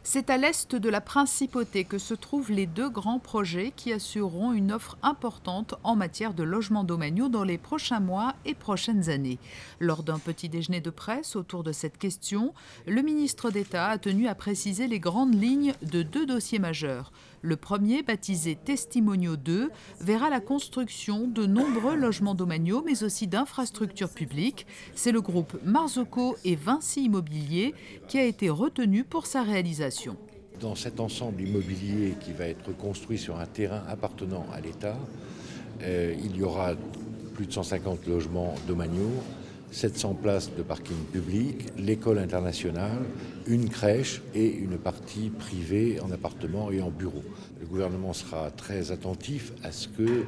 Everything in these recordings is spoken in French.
C'est à l'est de la principauté que se trouvent les deux grands projets qui assureront une offre importante en matière de logement domaniaux dans les prochains mois et prochaines années. Lors d'un petit déjeuner de presse autour de cette question, le ministre d'État a tenu à préciser les grandes lignes de deux dossiers majeurs. Le premier, baptisé Testimonio 2, verra la construction de nombreux logements domaniaux, mais aussi d'infrastructures publiques. C'est le groupe Marzocco et Vinci Immobilier qui a été retenu pour sa réalisation. Dans cet ensemble immobilier qui va être construit sur un terrain appartenant à l'État, il y aura plus de 150 logements domaniaux, 700 places de parking public, l'école internationale, une crèche et une partie privée en appartement et en bureau. Le gouvernement sera très attentif à ce que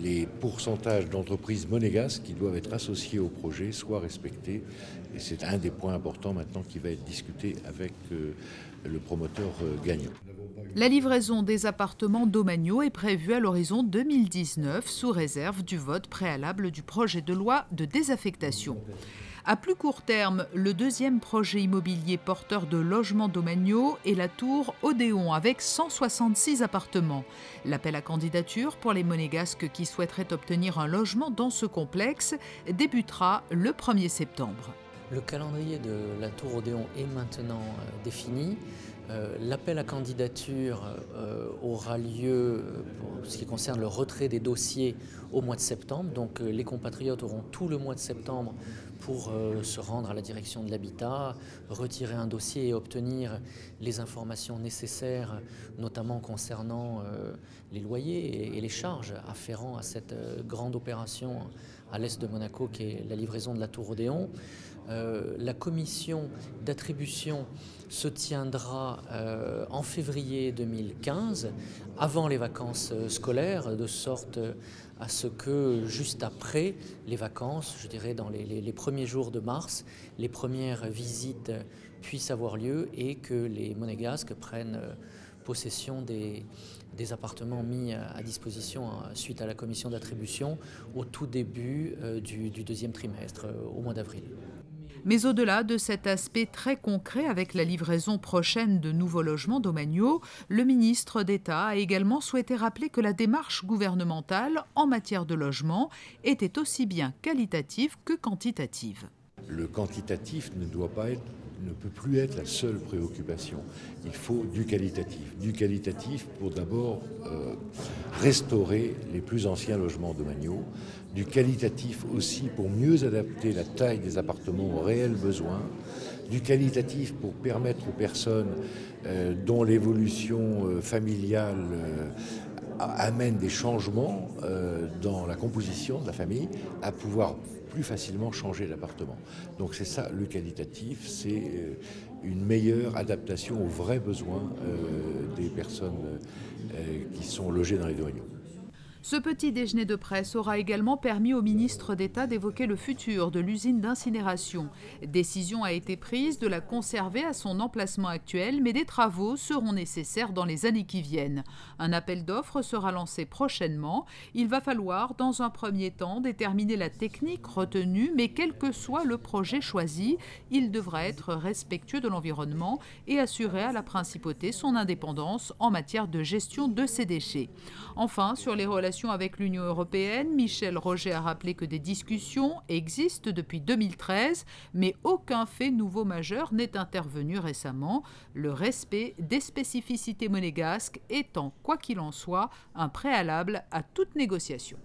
les pourcentages d'entreprises monégasques qui doivent être associées au projet soient respectés. Et c'est un des points importants maintenant qui va être discuté avec le promoteur gagnant. La livraison des appartements domaniaux est prévue à l'horizon 2019 sous réserve du vote préalable du projet de loi de désaffectation. À plus court terme, le deuxième projet immobilier porteur de logements domaniaux est la tour Odéon avec 166 appartements. L'appel à candidature pour les monégasques qui souhaiteraient obtenir un logement dans ce complexe débutera le 1er septembre. Le calendrier de la tour Odéon est maintenant défini. L'appel à candidature aura lieu pour ce qui concerne le retrait des dossiers au mois de septembre. Donc les compatriotes auront tout le mois de septembre pour se rendre à la direction de l'habitat, retirer un dossier et obtenir les informations nécessaires, notamment concernant les loyers et les charges afférents à cette grande opération à l'est de Monaco qui est la livraison de la tour Odéon. La commission d'attribution se tiendra en février 2015, avant les vacances scolaires, de sorte à ce que juste après les vacances, je dirais dans les premiers jours de mars, les premières visites puissent avoir lieu et que les monégasques prennent possession des appartements mis à disposition suite à la commission d'attribution au tout début du deuxième trimestre, au mois d'avril. Mais au-delà de cet aspect très concret avec la livraison prochaine de nouveaux logements domaniaux, le ministre d'État a également souhaité rappeler que la démarche gouvernementale en matière de logement était aussi bien qualitative que quantitative. Le quantitatif ne peut plus être la seule préoccupation. Il faut du qualitatif. Du qualitatif pour d'abord restaurer les plus anciens logements domaniaux. Du qualitatif aussi pour mieux adapter la taille des appartements aux réels besoins. Du qualitatif pour permettre aux personnes dont l'évolution familiale amène des changements dans la composition de la famille à pouvoir plus facilement changer d'appartement. Donc c'est ça le qualitatif, c'est une meilleure adaptation aux vrais besoins des personnes qui sont logées dans les domaniaux. Ce petit déjeuner de presse aura également permis au ministre d'État d'évoquer le futur de l'usine d'incinération. Décision a été prise de la conserver à son emplacement actuel, mais des travaux seront nécessaires dans les années qui viennent. Un appel d'offres sera lancé prochainement. Il va falloir, dans un premier temps, déterminer la technique retenue, mais quel que soit le projet choisi, il devra être respectueux de l'environnement et assurer à la principauté son indépendance en matière de gestion de ses déchets. Enfin, sur les relations avec l'Union européenne, Michel Roger a rappelé que des discussions existent depuis 2013, mais aucun fait nouveau majeur n'est intervenu récemment, le respect des spécificités monégasques étant, quoi qu'il en soit, un préalable à toute négociation.